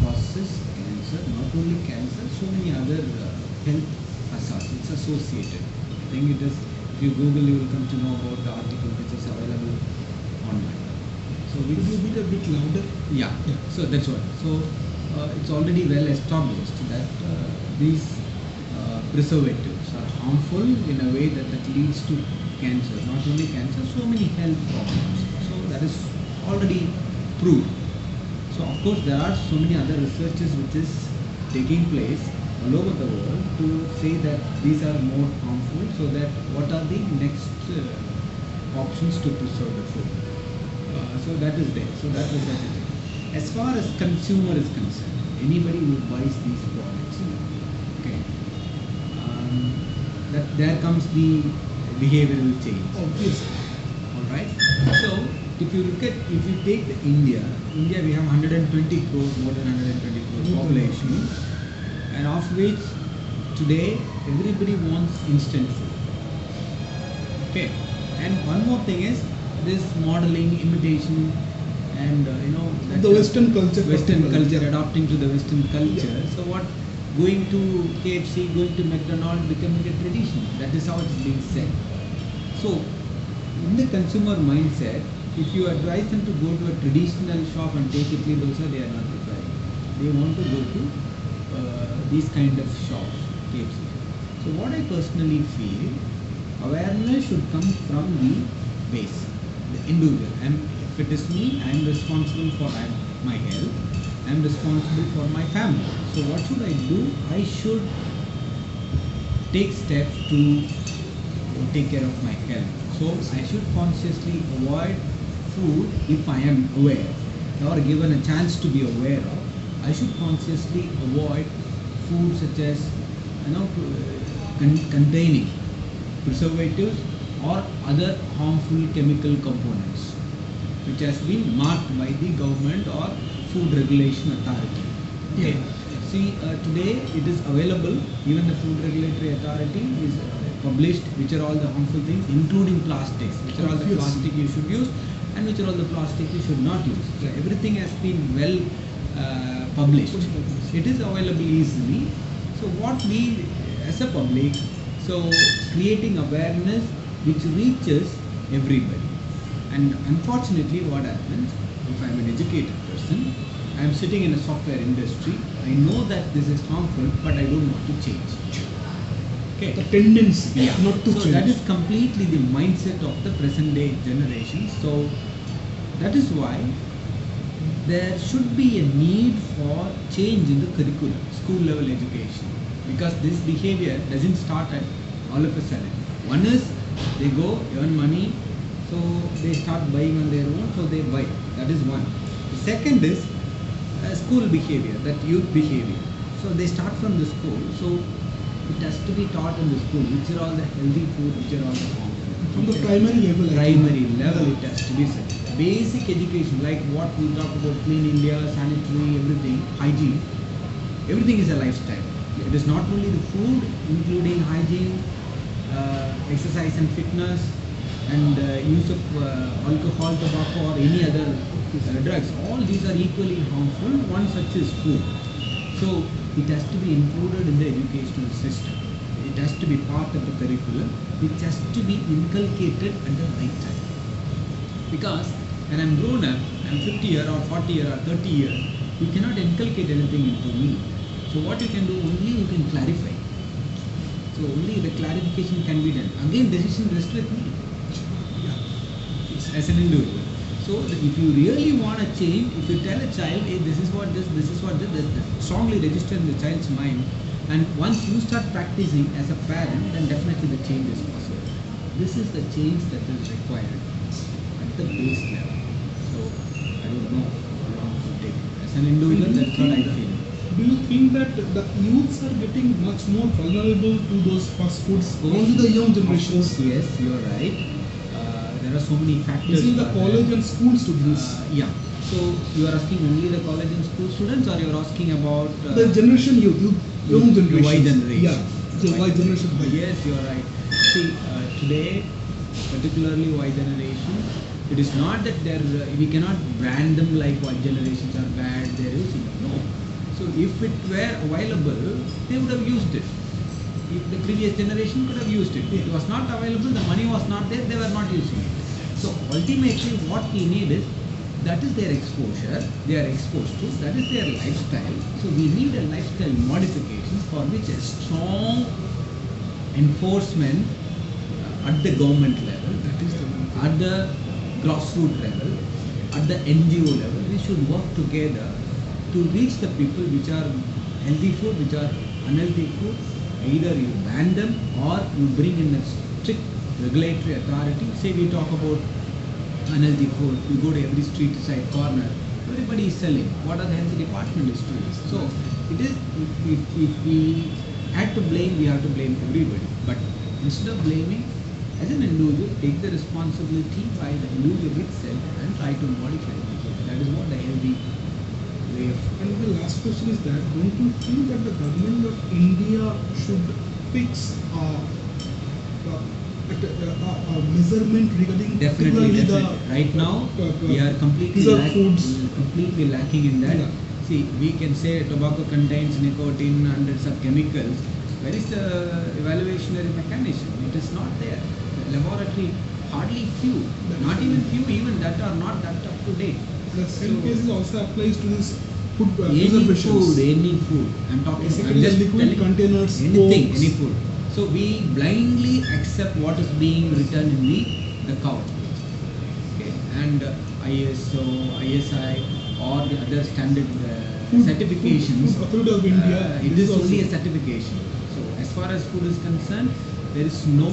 causes cancer, not only cancer, so many other health hazards. It's associated. I think it is, if you Google, you will come to know about the article which is available online. So Could you be a bit louder? yeah. So that's what. So it's already well established that these preservatives are harmful in a way that leads to cancer. Not only cancer, so many health problems. So that is already proved. So of course there are so many other researches which is taking place all over the world to say that these are more harmful. So that what are the next options to preserve the food? So that is there. So that is that is there. As far as consumer is concerned, anybody who buys these products, okay, that there comes the behavioral change. Obviously. All right. So if you look at, if you take the India we have 120 crores, more than 120 crores population, and of which today everybody wants instant food. Okay. And one more thing is this modeling, imitation, and that The Western culture. Western culture, Yeah. adopting to the Western culture. Yeah. So what, going to KFC, going to McDonald's becoming a tradition. That is how it's being said. So in the consumer mindset, if you advise them to go to a traditional shop and take idli dosa, they are not preferring. They want to go to these kind of shops, KFC. So what I personally feel, awareness should come from the base, the individual. If it is me, I am responsible for my health. I am responsible for my family. So what should I do? I should take steps to take care of my health. So I should consciously avoid food if I am aware or given a chance to be aware of. I should consciously avoid food such as containing preservatives or other harmful chemical components which has been marked by the government or food regulation authority. Okay. See, today it is available, even the food regulatory authority is published which are all the harmful things, including plastics, which are all the plastic you should use and which are all the plastic you should not use. So everything has been well published. It is available easily. So what we as a public, so creating awareness which reaches everybody. And unfortunately what happens, if I am an educated person, I am sitting in a software industry, I know that this is harmful but I don't want to change. Okay. The tendency not to so change. that is completely the mindset of the present day generation. So that is why there should be a need for change in the curriculum, school level education, because this behavior doesn't start at all of a sudden. One is they go earn money, so they start buying on their own, so they buy. That is one. The second is school behavior, that youth behavior. So they start from the school. So it has to be taught in the school, which are all the healthy food, which are all the harmful. From the primary level. Primary level it has to be said. Basic education, like what we talk about, clean India, sanitary, everything, hygiene, everything is a lifestyle. It is not only the food, including hygiene, exercise and fitness, and use of alcohol, tobacco, or any other drugs. All these are equally harmful. One such is food. So it has to be included in the educational system. It has to be part of the curriculum. It has to be inculcated at the right time. Because when I'm grown up, I'm 50 year or 40 year or 30 year, you cannot inculcate anything into me. So what you can do, only you can clarify. So only the clarification can be done. Again, decision rests with me as an individual. So if you really want to change, if you tell a child, hey, this is what this is what this, strongly register in the child's mind, and once you start practicing as a parent, then definitely the change is possible. This is the change that is required at the base level. So I don't know how long it will take. As an individual, that's what I feel. Do you think that the youths are getting much more vulnerable to those fast foods? Only the young generations. Yes, you're right. There are so many factors. This is the college and school students. Yeah. So you are asking only the college and school students, or you are asking about the generation young generation. The Y generation. Yeah, the Y generation. Yes, you are right. See, today, particularly Y generation, it is not that we cannot brand them like Y generations are bad, they're using. No, if it were available, they would have used it. If the previous generation could have used it. It was not available, the money was not there, they were not using it. So ultimately what we need is, that is their exposure, they are exposed to, that is their lifestyle. So we need a lifestyle modification for which a strong enforcement at the government level, That is the one thing. at the grassroots level, at the NGO level, we should work together to reach the people which are healthy food, which are unhealthy food. Either you ban them or you bring in a strict regulatory authority. Say we talk about unhealthy food, you go to every street side corner, everybody is selling. What are the health department is doing? So it is, if we had to blame, we have to blame everybody. But instead of blaming, as an individual, take the responsibility by the individual itself and try to modify it. That is what the healthy way of. And the last question is that, don't you think that the government of India should fix a measurement regarding Definitely, particularly definitely. Right now, we are completely, preserved foods. completely lacking in that. Yeah. See, we can say tobacco contains nicotine, hundreds of chemicals. Where is the evaluationary mechanism? It is not there. The laboratory, hardly few, not even few, even that are not that up to date. The same So- cases also applies to this food Any preservations. food, any food. I'm talking. Basically, I'm just the liquid telling- containers, anything, Cokes. any food. So we blindly accept what is being written in the cover. Okay, and ISO, ISI, or the other standard certifications. Food Authority of India. It this is only a also- certification. So as far as food is concerned, there is no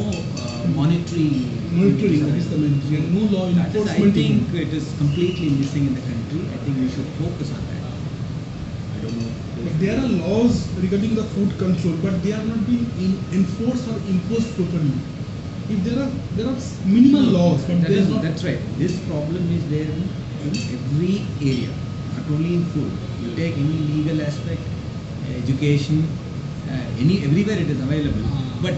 monetary. monitoring. That is the main thing. And no law That is, I enforcement. think even. it is completely missing in the country. I think we should focus on that. I don't know. But there are laws regarding the food control, but they are not being enforced or imposed properly. If there are minimal laws, but That they is, are not. that's right. This problem is there in every area, not only in food. You take any legal aspect, education, everywhere it is available. But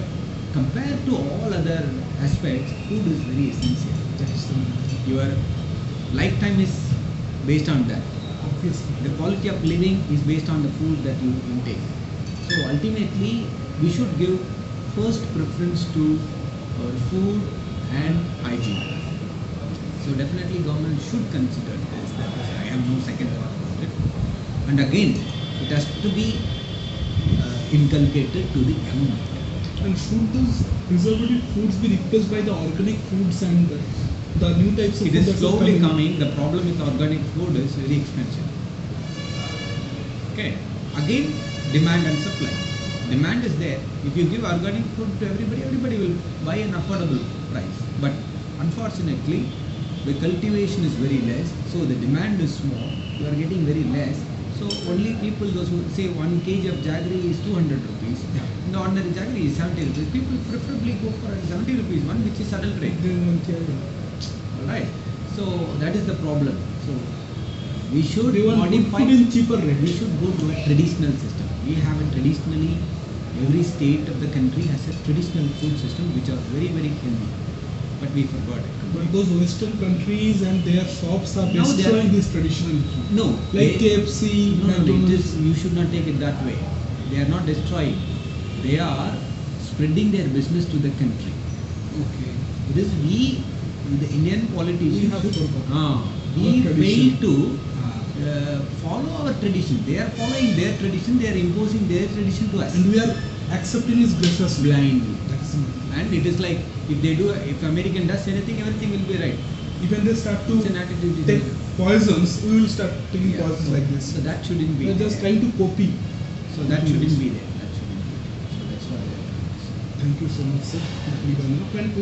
compared to all other aspects, food is very essential. That is the main thing. Your lifetime is based on that. Obviously. The quality of living is based on the food that you intake. So ultimately, we should give first preference to food and hygiene. So definitely government should consider this. That is, I have no second thought about it. And again, it has to be inculcated to the young. And should those preservative foods be replaced by the organic foods and the new types of It food is that are slowly coming. The problem with organic food is very expensive. Okay. Again, demand and supply. Demand is there. If you give organic food to everybody, everybody will buy an affordable price. But unfortunately, the cultivation is very less, so the demand is small. You are getting very less. So only people, those who say 1 kg of jaggery is 200 rupees. Yeah. The ordinary jaggery is 70 rupees. People preferably go for a 70 rupees one, which is adulterated. Alright, so that is the problem. So we should They want good modify. food in cheaper rate. We should go to a traditional system. We have a traditionally, every state of the country has a traditional food system which are very, very healthy. But we forgot it. But those Western countries and their shops are Now they are- destroying this traditional food. No, Like they- KFC, No, it McDonald's. is, you should not take it that way. They are not destroying. They are spreading their business to the country. Okay. It is we, the Indian politicians, We have should- forgotten we our tradition. fail to follow our tradition. They are following their tradition. They are imposing their tradition to us And we are accepting it graciously. blindly. That's the matter. And it is like if they do, if American does anything, everything will be right. Even they start to It's an attitude. take poisons, we will start taking Yeah, poisons so- like this. So that shouldn't be. We are just there. trying to copy. So that shouldn't be there. That shouldn't be there. So that's why. Thank you so much, sir. We done enough. And